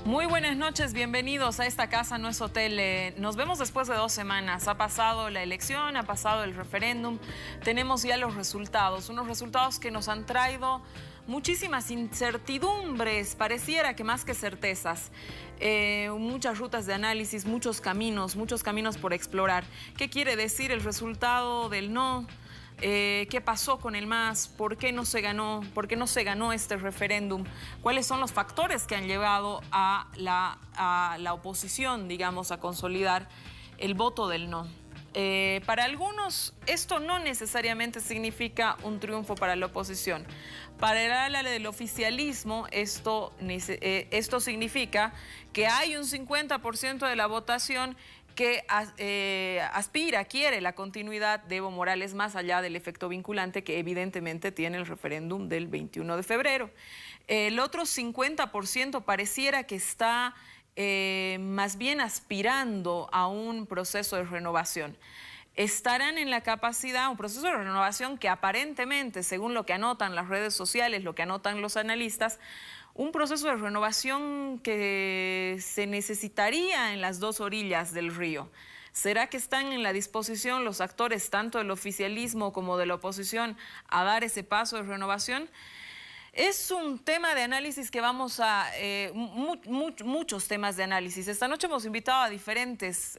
Muy buenas noches, bienvenidos a esta casa, no es hotel. Nos vemos después de 2 semanas. Ha pasado la elección, ha pasado el referéndum. Tenemos ya los resultados, unos resultados que nos han traído muchísimas incertidumbres, pareciera que más que certezas. Muchas rutas de análisis, muchos caminos por explorar. ¿Qué quiere decir el resultado del no? ¿Qué pasó con el MAS? ¿Por qué no se ganó? ¿Por qué no se ganó este referéndum? ¿Cuáles son los factores que han llevado a la oposición, digamos, a consolidar el voto del no? Para algunos esto no necesariamente significa un triunfo para la oposición. Para el ala del oficialismo esto significa que hay un 50% de la votación que quiere la continuidad de Evo Morales más allá del efecto vinculante que evidentemente tiene el referéndum del 21 de febrero. El otro 50% pareciera que está más bien aspirando a un proceso de renovación. Estarán en la capacidad, un proceso de renovación que aparentemente, según lo que anotan las redes sociales, lo que anotan los analistas, un proceso de renovación que se necesitaría en las dos orillas del río. ¿Será que están en la disposición los actores, tanto del oficialismo como de la oposición, a dar ese paso de renovación? Es un tema de análisis que vamos a... muchos temas de análisis. Esta noche hemos invitado a diferentes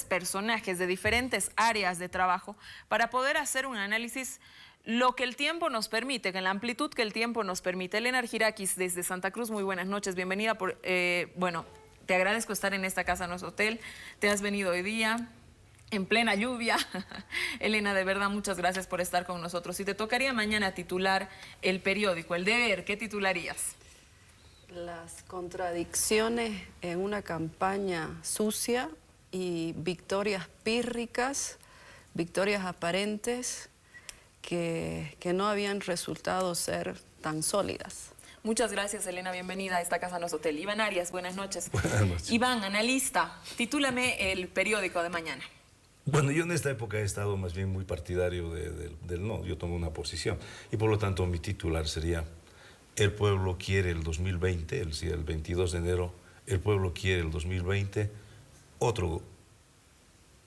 personajes de diferentes áreas de trabajo para poder hacer un análisis lo que el tiempo nos permite, en la amplitud que el tiempo nos permite. Elena Argirakis desde Santa Cruz, muy buenas noches, bienvenida. Bueno, te agradezco estar en esta casa, nuestro hotel. Te has venido hoy día en plena lluvia. Elena, de verdad, muchas gracias por estar con nosotros. Si te tocaría mañana titular el periódico, El Deber, ¿qué titularías? Las contradicciones en una campaña sucia y victorias pírricas, victorias aparentes que no habían resultado ser tan sólidas. Muchas gracias, Elena. Bienvenida a esta casa, no es hotel. Iván Arias, buenas noches. Buenas noches. Iván, analista, titúlame el periódico de mañana. Bueno, yo en esta época he estado más bien muy partidario del no. Yo tomo una posición y por lo tanto mi titular sería: el pueblo quiere el 2020, el 22 de enero, el pueblo quiere el 2020, otro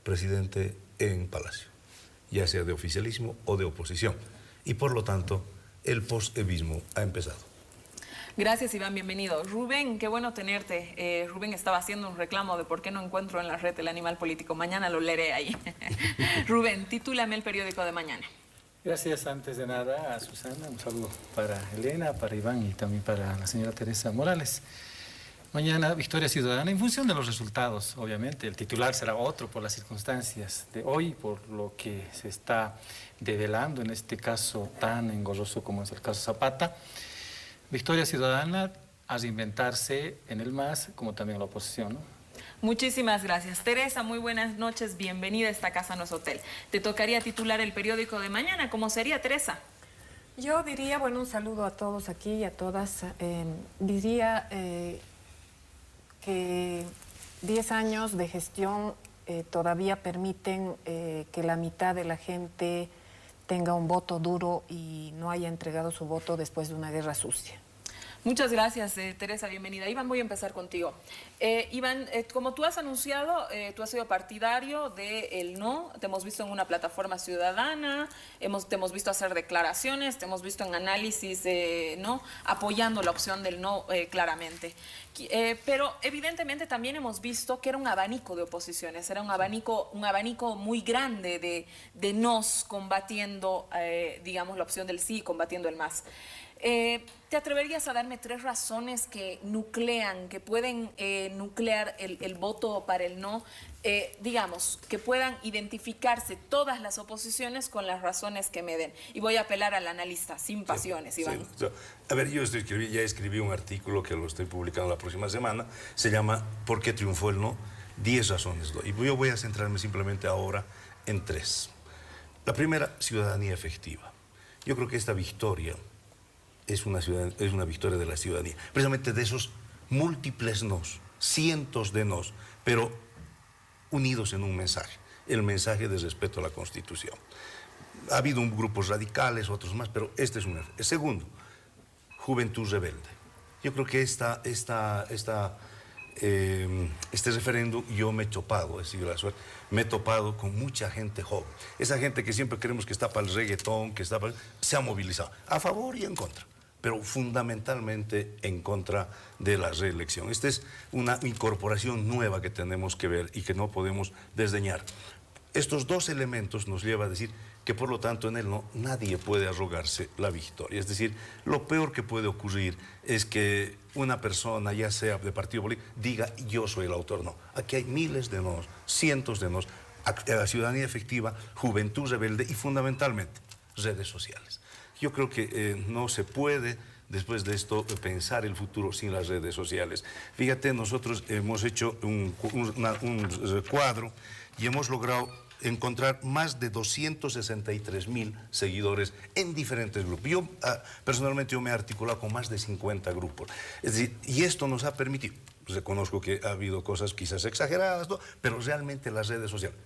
presidente en Palacio, ya sea de oficialismo o de oposición. Y por lo tanto, el post-evismo ha empezado. Gracias, Iván, bienvenido. Rubén, qué bueno tenerte. Rubén estaba haciendo un reclamo de por qué no encuentro en la red el animal político. Mañana lo leeré ahí. Rubén, titúlame el periódico de mañana. Gracias, antes de nada, a Susana. Un saludo para Elena, para Iván y también para la señora Teresa Morales. Mañana, Victoria Ciudadana, en función de los resultados, obviamente. El titular será otro por las circunstancias de hoy, por lo que se está develando en este caso tan engorroso como es el caso Zapata. Victoria Ciudadana a reinventarse en el MAS, como también la oposición, ¿no? Muchísimas gracias. Teresa, muy buenas noches, bienvenida a esta casa, no es hotel. Te tocaría titular el periódico de mañana. ¿Cómo sería, Teresa? Yo diría, bueno, un saludo a todos aquí y a todas. Diría que 10 años de gestión todavía permiten que la mitad de la gente tenga un voto duro y no haya entregado su voto después de una guerra sucia. Muchas gracias, Teresa, bienvenida. Iván, voy a empezar contigo. Iván, como tú has anunciado, tú has sido partidario del no, te hemos visto en una plataforma ciudadana, te hemos visto hacer declaraciones, te hemos visto en análisis no, apoyando la opción del no claramente. Pero evidentemente también hemos visto que era un abanico de oposiciones, era un abanico muy grande de nos combatiendo, digamos, la opción del sí, combatiendo el más. ¿Te atreverías a darme 3 razones que nuclean, que pueden nuclear el voto para el no? Digamos, que puedan identificarse todas las oposiciones con las razones que me den. Y voy a apelar al analista, sin pasiones, Iván. Sí. A ver, yo ya escribí un artículo que lo estoy publicando la próxima semana. Se llama ¿Por qué triunfó el no? 10 razones doy. Y yo voy a centrarme simplemente ahora en 3. La primera, ciudadanía efectiva. Yo creo que esta victoria es una victoria de la ciudadanía, precisamente de esos múltiples nos, cientos de nos, pero unidos en un mensaje, el mensaje de respeto a la Constitución. Ha habido grupos radicales, otros más, pero este es un... Segundo, juventud rebelde. Yo creo que este referéndum yo me he topado, he sido la suerte, me he topado con mucha gente joven. Esa gente que siempre creemos que está para el reggaetón, se ha movilizado a favor y en contra, pero fundamentalmente en contra de la reelección. Esta es una incorporación nueva que tenemos que ver y que no podemos desdeñar. Estos dos elementos nos llevan a decir que por lo tanto en él nadie puede arrogarse la victoria. Es decir, lo peor que puede ocurrir es que una persona, ya sea de partido político, diga yo soy el autor. No, aquí hay miles de nos, cientos de nos, ciudadanía efectiva, juventud rebelde y fundamentalmente redes sociales. Yo creo que no se puede después de esto pensar el futuro sin las redes sociales. Fíjate, nosotros hemos hecho un cuadro y hemos logrado encontrar más de 263.000 seguidores en diferentes grupos. Yo, personalmente, yo me he articulado con más de 50 grupos. Es decir, y esto nos ha permitido, reconozco que ha habido cosas quizás exageradas, ¿no? Pero realmente las redes sociales,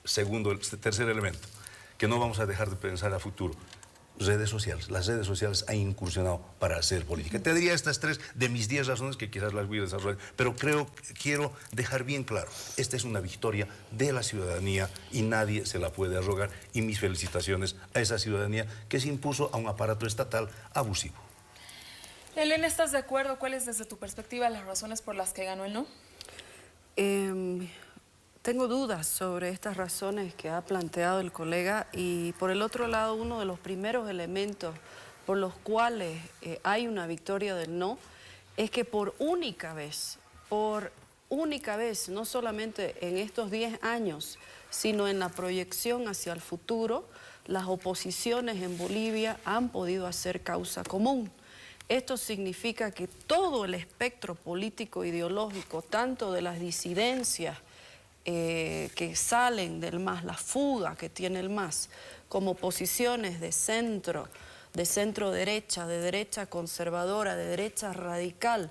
segundo, el tercer elemento, que no vamos a dejar de pensar a futuro, redes sociales. Las redes sociales han incursionado para hacer política. Te diría estas tres de mis 10 razones que quizás las voy a desarrollar, pero quiero dejar bien claro, esta es una victoria de la ciudadanía y nadie se la puede arrogar, y mis felicitaciones a esa ciudadanía que se impuso a un aparato estatal abusivo. Elena, ¿estás de acuerdo? ¿Cuáles desde tu perspectiva las razones por las que ganó el no? Tengo dudas sobre estas razones que ha planteado el colega, y por el otro lado, uno de los primeros elementos por los cuales hay una victoria del no es que por única vez, no solamente en estos 10 años, sino en la proyección hacia el futuro, las oposiciones en Bolivia han podido hacer causa común. Esto significa que todo el espectro político ideológico, tanto de las disidencias que salen del MAS, la fuga que tiene el MAS, como posiciones de centro derecha, de derecha conservadora, de derecha radical,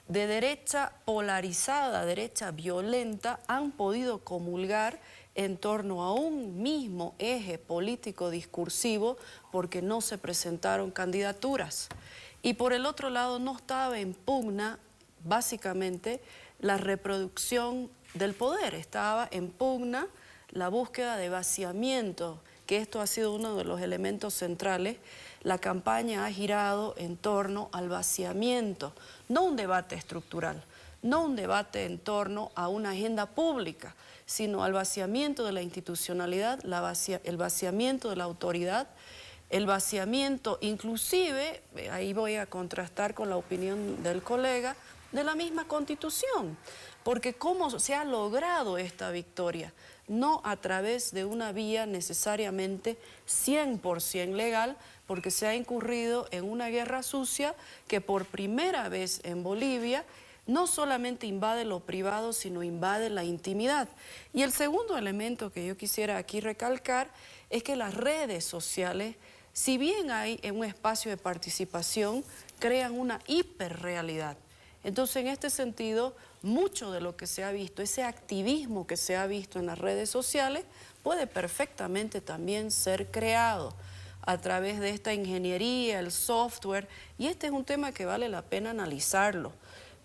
de derecha polarizada, derecha violenta, han podido comulgar en torno a un mismo eje político discursivo porque no se presentaron candidaturas. Y por el otro lado no estaba en pugna básicamente la reproducción del poder, estaba en pugna la búsqueda de vaciamiento, que esto ha sido uno de los elementos centrales. La campaña ha girado en torno al vaciamiento, no un debate estructural, no un debate en torno a una agenda pública, sino al vaciamiento de la institucionalidad, el vaciamiento de la autoridad, el vaciamiento inclusive, ahí voy a contrastar con la opinión del colega, de la misma Constitución. Porque ¿cómo se ha logrado esta victoria? No a través de una vía necesariamente 100% legal, porque se ha incurrido en una guerra sucia que por primera vez en Bolivia no solamente invade lo privado, sino invade la intimidad. Y el segundo elemento que yo quisiera aquí recalcar es que las redes sociales, si bien hay en un espacio de participación, crean una hiperrealidad. Entonces, en este sentido, mucho de lo que se ha visto, ese activismo que se ha visto en las redes sociales, puede perfectamente también ser creado a través de esta ingeniería, el software, y este es un tema que vale la pena analizarlo,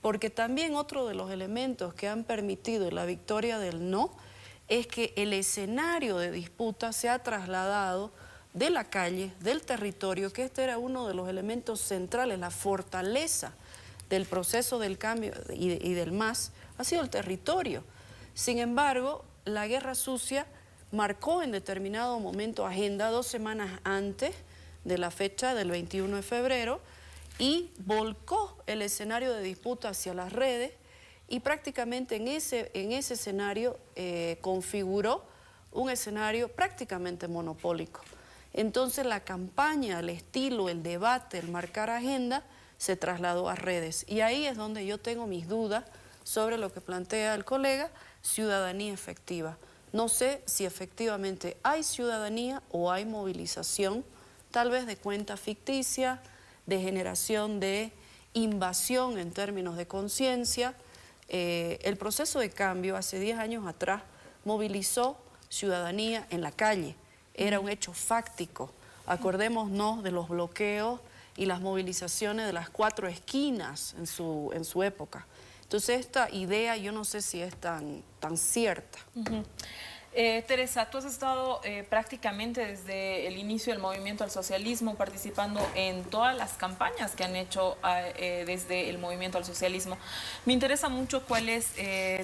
porque también otro de los elementos que han permitido la victoria del no es que el escenario de disputa se ha trasladado de la calle, del territorio, que este era uno de los elementos centrales, la fortaleza del proceso del cambio y del MAS, ha sido el territorio. Sin embargo, la guerra sucia marcó en determinado momento agenda 2 semanas antes de la fecha del 21 de febrero y volcó el escenario de disputa hacia las redes y prácticamente en ese escenario configuró un escenario prácticamente monopólico. Entonces la campaña, el estilo, el debate, el marcar agenda se trasladó a redes. Y ahí es donde yo tengo mis dudas sobre lo que plantea el colega, ciudadanía efectiva. No sé si efectivamente hay ciudadanía o hay movilización, tal vez de cuenta ficticia, de generación de invasión en términos de conciencia. El proceso de cambio hace 10 años atrás movilizó ciudadanía en la calle. Era un hecho fáctico. Acordémonos de los bloqueos y las movilizaciones de las 4 esquinas en su época. Entonces esta idea yo no sé si es tan cierta. Teresa, tú has estado prácticamente desde el inicio del movimiento al socialismo participando en todas las campañas que han hecho desde el movimiento al socialismo. Me interesa mucho cuál es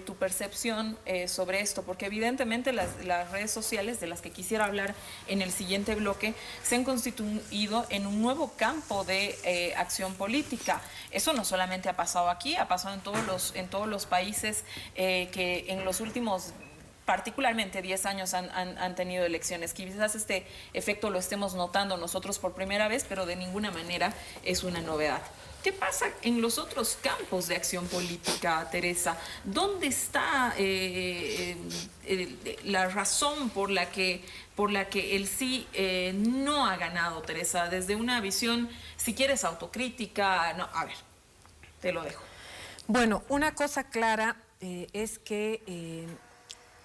tu percepción sobre esto, porque evidentemente las redes sociales, de las que quisiera hablar en el siguiente bloque, se han constituido en un nuevo campo de acción política. Eso no solamente ha pasado aquí, ha pasado en todos los países que en los últimos particularmente 10 años han tenido elecciones. Quizás este efecto lo estemos notando nosotros por primera vez, pero de ninguna manera es una novedad. ¿Qué pasa en los otros campos de acción política, Teresa? ¿Dónde está la razón por la que el sí no ha ganado, Teresa? Desde una visión, si quieres, autocrítica. No, a ver, te lo dejo. Bueno, una cosa clara es que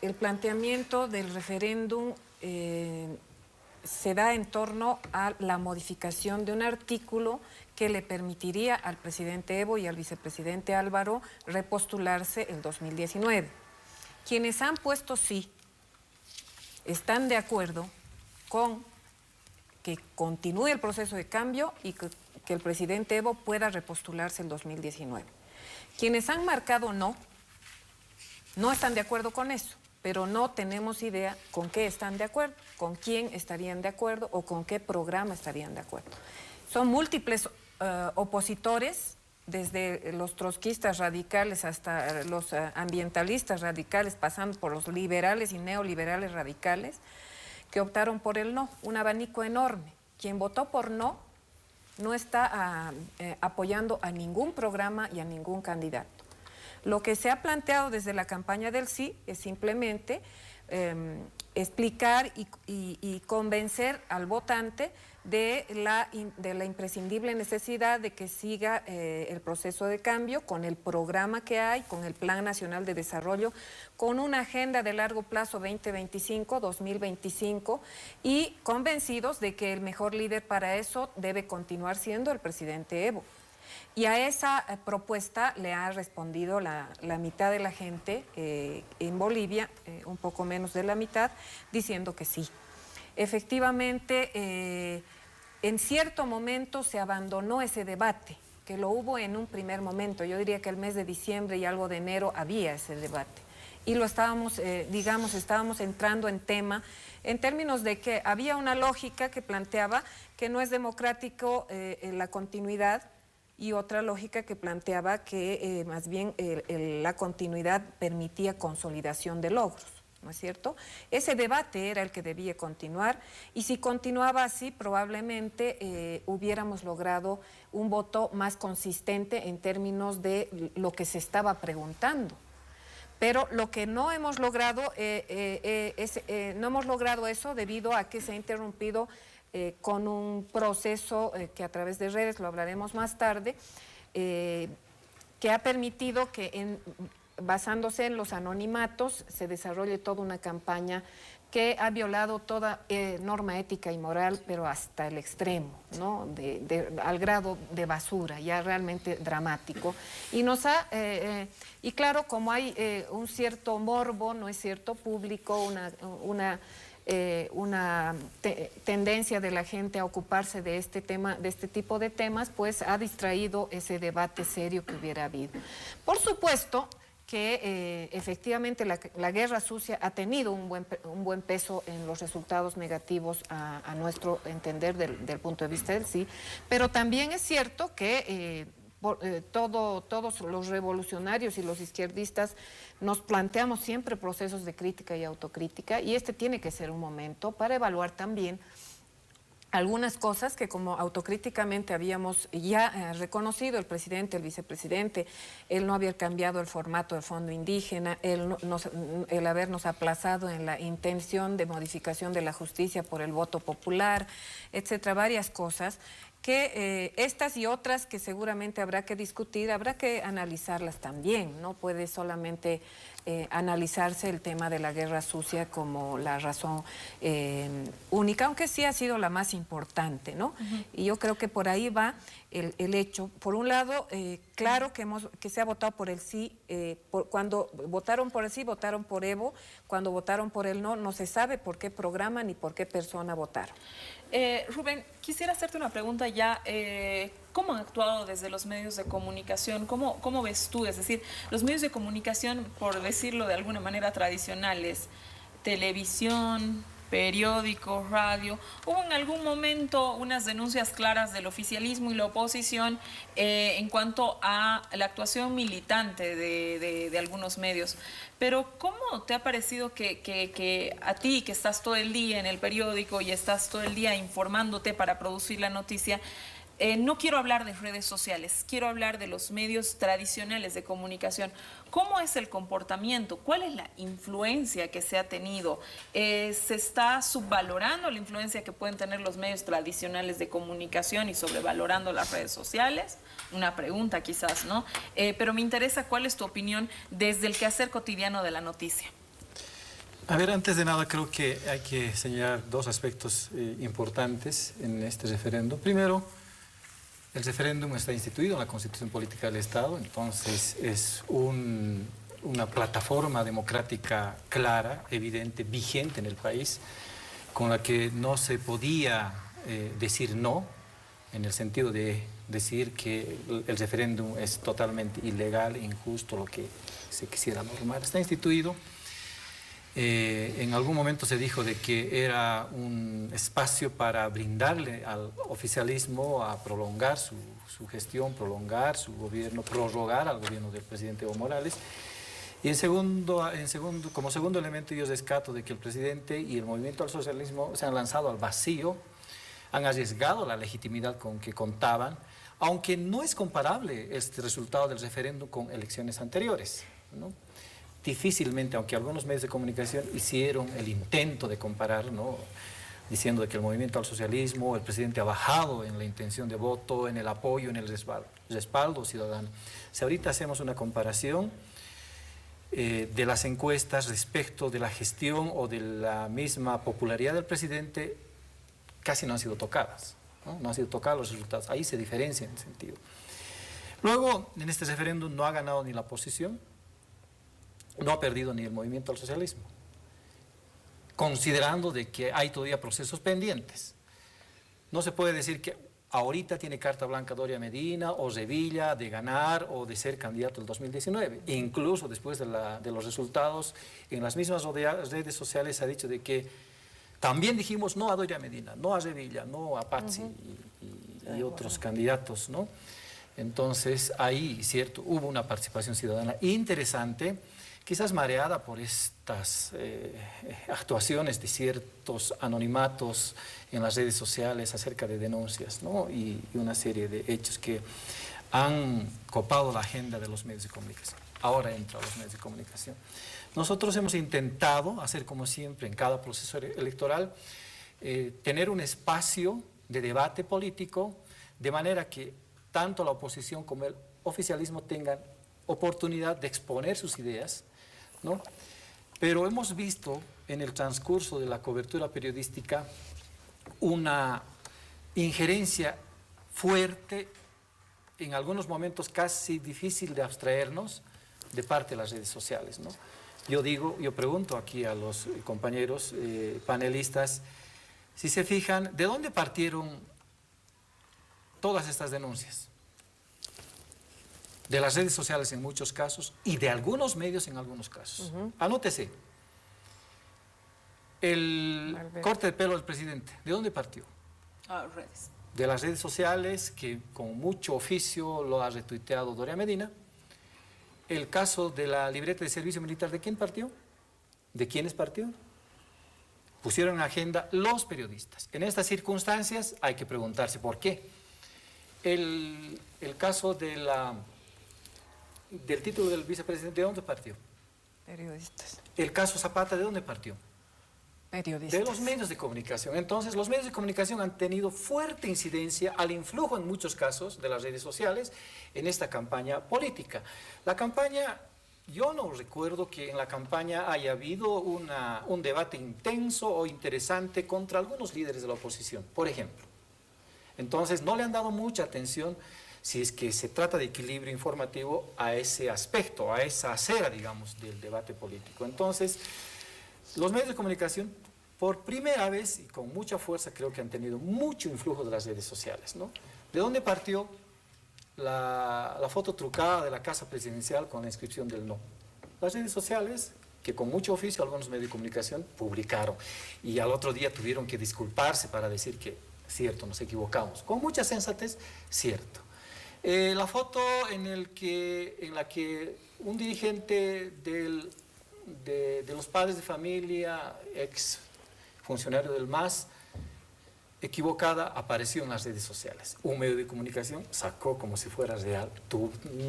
el planteamiento del referéndum se da en torno a la modificación de un artículo que le permitiría al presidente Evo y al vicepresidente Álvaro repostularse el 2019. Quienes han puesto sí están de acuerdo con que continúe el proceso de cambio y que el presidente Evo pueda repostularse el 2019. Quienes han marcado no están de acuerdo con eso, pero no tenemos idea con qué están de acuerdo, con quién estarían de acuerdo o con qué programa estarían de acuerdo. Son múltiples opositores, desde los trotskistas radicales hasta los ambientalistas radicales, pasando por los liberales y neoliberales radicales, que optaron por el no, un abanico enorme. Quien votó por no está apoyando a ningún programa y a ningún candidato. Lo que se ha planteado desde la campaña del sí es simplemente explicar y convencer al votante de la imprescindible necesidad de que siga el proceso de cambio con el programa que hay, con el Plan Nacional de Desarrollo, con una agenda de largo plazo 2025-2025 y convencidos de que el mejor líder para eso debe continuar siendo el presidente Evo. Y a esa propuesta le ha respondido la mitad de la gente en Bolivia, un poco menos de la mitad, diciendo que sí. Efectivamente, en cierto momento se abandonó ese debate, que lo hubo en un primer momento. Yo diría que el mes de diciembre y algo de enero había ese debate. Y lo estábamos, estábamos entrando en tema, en términos de que había una lógica que planteaba que no es democrático la continuidad, y otra lógica que planteaba que más bien la continuidad permitía consolidación de logros, ¿no es cierto? Ese debate era el que debía continuar y si continuaba así probablemente hubiéramos logrado un voto más consistente en términos de lo que se estaba preguntando. Pero lo que no hemos logrado no hemos logrado eso debido a que se ha interrumpido con un proceso que a través de redes, lo hablaremos más tarde, que ha permitido que basándose en los anonimatos se desarrolle toda una campaña que ha violado toda norma ética y moral, pero hasta el extremo, ¿no? Al grado de basura, ya realmente dramático. Y y claro, como hay un cierto morbo, no es cierto, público, una tendencia de la gente a ocuparse de este tema, de este tipo de temas, pues ha distraído ese debate serio que hubiera habido. Por supuesto que efectivamente la guerra sucia ha tenido un buen peso en los resultados negativos a nuestro entender del punto de vista del sí, pero también es cierto que todos los revolucionarios y los izquierdistas nos planteamos siempre procesos de crítica y autocrítica y este tiene que ser un momento para evaluar también algunas cosas que como autocríticamente habíamos ya reconocido el presidente, el vicepresidente, el no haber cambiado el formato del Fondo Indígena, el habernos aplazado en la intención de modificación de la justicia por el voto popular, etcétera, varias cosas que estas y otras que seguramente habrá que discutir, habrá que analizarlas también, no puede solamente analizarse el tema de la guerra sucia como la razón única, aunque sí ha sido la más importante, ¿no? Y yo creo que por ahí va el hecho. Por un lado, claro que se ha votado por el sí, cuando votaron por el sí, votaron por Evo, cuando votaron por el no, no se sabe por qué programa ni por qué persona votaron. Rubén, quisiera hacerte una pregunta ya. ¿Cómo han actuado desde los medios de comunicación? ¿Cómo ves tú? Es decir, los medios de comunicación, por decirlo de alguna manera, tradicionales, televisión, periódicos, radio, ¿hubo en algún momento unas denuncias claras del oficialismo y la oposición en cuanto a la actuación militante de algunos medios? Pero ¿cómo te ha parecido que a ti, que estás todo el día en el periódico y estás todo el día informándote para producir la noticia, no quiero hablar de redes sociales, quiero hablar de los medios tradicionales de comunicación? ¿Cómo es el comportamiento? ¿Cuál es la influencia que se ha tenido? ¿Se está subvalorando la influencia que pueden tener los medios tradicionales de comunicación y sobrevalorando las redes sociales? Una pregunta quizás, ¿no? Pero me interesa cuál es tu opinión desde el quehacer cotidiano de la noticia. A ver, antes de nada creo que hay que señalar dos aspectos importantes en este referéndum. Primero, el referéndum está instituido en la Constitución Política del Estado, entonces es una plataforma democrática clara, evidente, vigente en el país, con la que no se podía decir no, en el sentido de decir que el referéndum es totalmente ilegal, injusto, lo que se quisiera normar. Está instituido. En algún momento se dijo de que era un espacio para brindarle al oficialismo a prolongar su gestión, prolongar su gobierno, prorrogar al gobierno del presidente Evo Morales. Y como segundo elemento yo rescato de que el presidente y el movimiento al socialismo se han lanzado al vacío, han arriesgado la legitimidad con que contaban, aunque no es comparable este resultado del referéndum con elecciones anteriores, ¿no? Difícilmente, aunque algunos medios de comunicación hicieron el intento de comparar, ¿no?, diciendo de que el movimiento al socialismo, el presidente ha bajado en la intención de voto, en el apoyo, en el respaldo ciudadano. Si ahorita hacemos una comparación de las encuestas respecto de la gestión o de la misma popularidad del presidente, casi no han sido tocadas, ¿no? No han sido tocados los resultados. Ahí se diferencia en el sentido. Luego, en este referéndum no ha ganado ni la oposición, no ha perdido ni el movimiento al socialismo, considerando de que hay todavía procesos pendientes. No se puede decir que ahorita tiene carta blanca Doria Medina o Revilla de ganar o de ser candidato el 2019. Incluso después de los resultados, en las mismas redes sociales se ha dicho de que también dijimos no a Doria Medina, no a Revilla, no a Pazzi y otros candidatos, ¿no? Entonces ahí, cierto, hubo una participación ciudadana interesante, quizás mareada por estas actuaciones de ciertos anonimatos en las redes sociales acerca de denuncias, ¿no?, y una serie de hechos que han copado la agenda de los medios de comunicación. Ahora entran los medios de comunicación. Nosotros hemos intentado hacer, como siempre, en cada proceso electoral, tener un espacio de debate político, de manera que tanto la oposición como el oficialismo tengan oportunidad de exponer sus ideas, ¿no? Pero hemos visto en el transcurso de la cobertura periodística una injerencia fuerte, en algunos momentos casi difícil de abstraernos, de parte de las redes sociales, ¿no? Yo pregunto aquí a los compañeros panelistas, si se fijan, ¿de dónde partieron todas estas denuncias? De las redes sociales en muchos casos y de algunos medios en algunos casos. Anótese. El corte de pelo del presidente, ¿de dónde partió? Redes. De las redes sociales, que con mucho oficio lo ha retuiteado Doria Medina. El caso de la libreta de servicio militar, ¿de quién partió? ¿De quiénes partió? Pusieron en agenda los periodistas. En estas circunstancias hay que preguntarse por qué. El caso del título del vicepresidente, ¿de dónde partió? Periodistas. El caso Zapata, ¿de dónde partió? Periodistas. De los medios de comunicación. Entonces, los medios de comunicación han tenido fuerte incidencia al influjo en muchos casos de las redes sociales en esta campaña política. La campaña yo no recuerdo que en la campaña haya habido un debate intenso o interesante contra algunos líderes de la oposición, por ejemplo. Entonces, no le han dado mucha atención, si es que se trata de equilibrio informativo, a ese aspecto, a esa acera, digamos, del debate político. Entonces, los medios de comunicación, por primera vez y con mucha fuerza, creo que han tenido mucho influjo de las redes sociales, ¿no? ¿De dónde partió la foto trucada de la casa presidencial con la inscripción del no? Las redes sociales, que con mucho oficio algunos medios de comunicación publicaron, y al otro día tuvieron que disculparse para decir que, cierto, nos equivocamos. Con mucha sensatez, cierto. La foto en la que un dirigente de los padres de familia, ex funcionario del MAS, equivocada, apareció en las redes sociales. Un medio de comunicación sacó como si fuera real.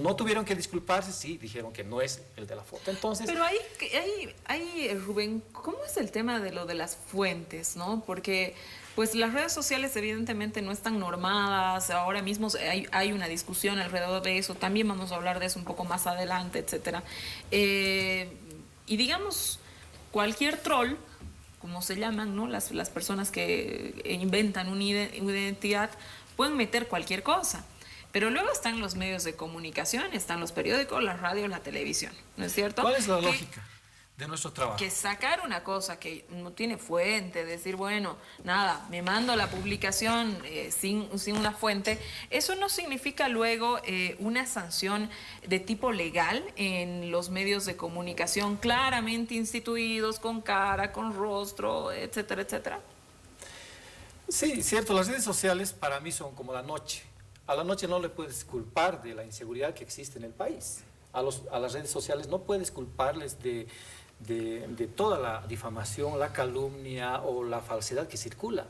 No tuvieron que disculparse, sí, dijeron que no es el de la foto. Entonces, pero ahí, Rubén, ¿cómo es el tema de lo de las fuentes, no? Porque pues las redes sociales evidentemente no están normadas, ahora mismo hay una discusión alrededor de eso, también vamos a hablar de eso un poco más adelante, etcétera. Y digamos, cualquier troll, como se llaman, ¿no? Las personas que inventan una identidad, pueden meter cualquier cosa. Pero luego están los medios de comunicación, están los periódicos, la radio, la televisión, ¿no es cierto? ¿cuál es la lógica de nuestro trabajo? Que sacar una cosa que no tiene fuente, decir, bueno, nada, me mando la publicación sin una fuente, eso no significa luego una sanción de tipo legal en los medios de comunicación claramente instituidos, con cara, con rostro, etcétera, etcétera. Sí, cierto, las redes sociales para mí son como la noche. A la noche no le puedes culpar de la inseguridad que existe en el país. A las redes sociales no puedes culparles de toda la difamación, la calumnia o la falsedad que circula.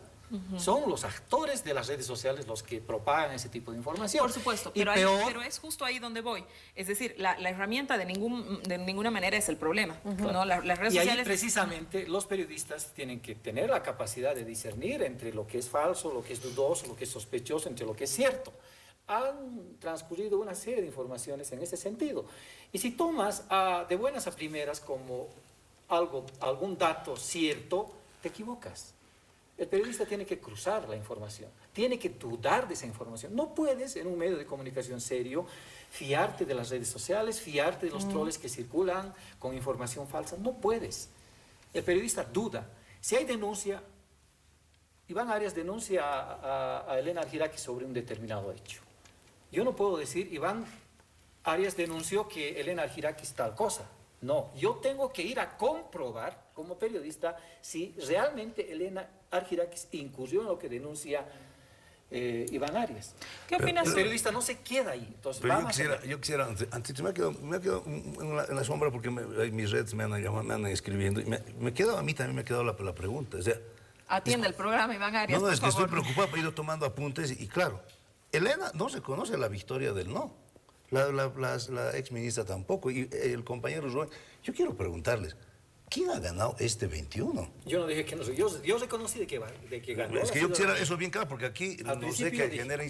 Son los actores de las redes sociales los que propagan ese tipo de información. Por supuesto, pero es justo ahí donde voy. Es decir, la herramienta de ninguna manera es el problema. ¿No? Las redes sociales... ahí precisamente los periodistas tienen que tener la capacidad de discernir entre lo que es falso, lo que es dudoso, lo que es sospechoso, entre lo que es cierto. Han transcurrido una serie de informaciones en ese sentido. Y si tomas de buenas a primeras como algún dato cierto, te equivocas. El periodista tiene que cruzar la información, tiene que dudar de esa información. No puedes, en un medio de comunicación serio, fiarte de las redes sociales, fiarte de los troles que circulan con información falsa. No puedes. El periodista duda. Si hay denuncia, Iván Arias denuncia a Elena Argirakis sobre un determinado hecho. Yo no puedo decir, Iván Arias denunció que Elena Argirakis tal cosa. No, yo tengo que ir a comprobar como periodista si realmente Elena Argirakis incurrió en lo que denuncia Iván Arias. ¿Qué opinas? El periodista no se queda ahí. Entonces, pero yo quisiera, antes me ha quedado en la sombra porque mis redes me andan escribiendo. Y a mí también me ha quedado la pregunta. O sea, atiende el programa, Iván Arias. No, por es que favor. estoy preocupado, he ido tomando apuntes y claro, Elena no se conoce la victoria del no. La ex ministra tampoco. Y el compañero Rubén, yo quiero preguntarles, ¿quién ha ganado este 21? Yo no dije que no soy. Yo reconocí de que ganó. Es que yo quisiera eso bien claro, porque aquí no sé qué genera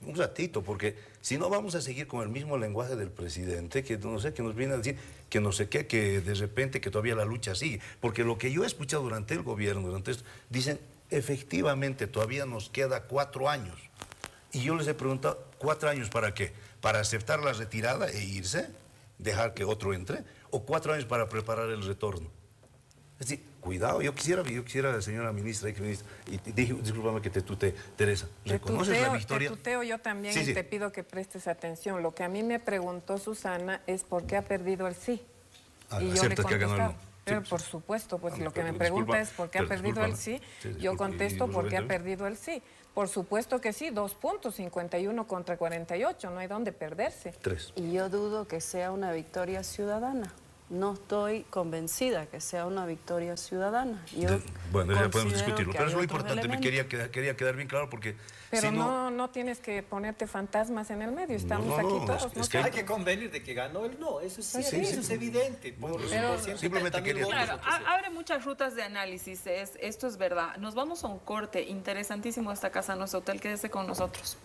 un ratito, porque si no vamos a seguir con el mismo lenguaje del presidente, que no sé, que nos viene a decir que no sé qué, que de repente que todavía la lucha sigue. Porque lo que yo he escuchado durante el gobierno, durante esto, dicen, efectivamente, todavía nos queda 4 años. Y yo les he preguntado, ¿4 años para qué? ¿Para aceptar la retirada e irse? ¿Dejar que otro entre? ¿O 4 años para preparar el retorno? Es decir, cuidado, yo quisiera, señora ministra, y discúlpame que te tutee, Teresa, ¿reconoces la victoria? Te tuteo yo también y te pido que prestes atención. Lo que a mí me preguntó Susana es por qué ha perdido el sí. Y yo le que ha ganado el contestaba. no. Pero Sí, por supuesto, pues lo que me disculpa, pregunta es por qué ha perdido el sí. Yo contesto por qué ha perdido. perdido el sí. Por supuesto que sí, 2 puntos, 51 contra 48, no hay dónde perderse. 3. Y yo dudo que sea una victoria ciudadana. No estoy convencida que sea una victoria ciudadana. Bueno, ya podemos considero discutirlo, que pero es hay muy otros importante, me quería quedar bien claro porque Pero si no tienes que ponerte fantasmas en el medio, estamos no, aquí todos. es ¿no? que Hay que convenir de que ganó el no, eso es, eso es evidente. Simplemente quería- Claro, abre muchas rutas de análisis, esto es verdad. Nos vamos a un corte interesantísimo de esta casa, nuestro hotel, quédese con nosotros.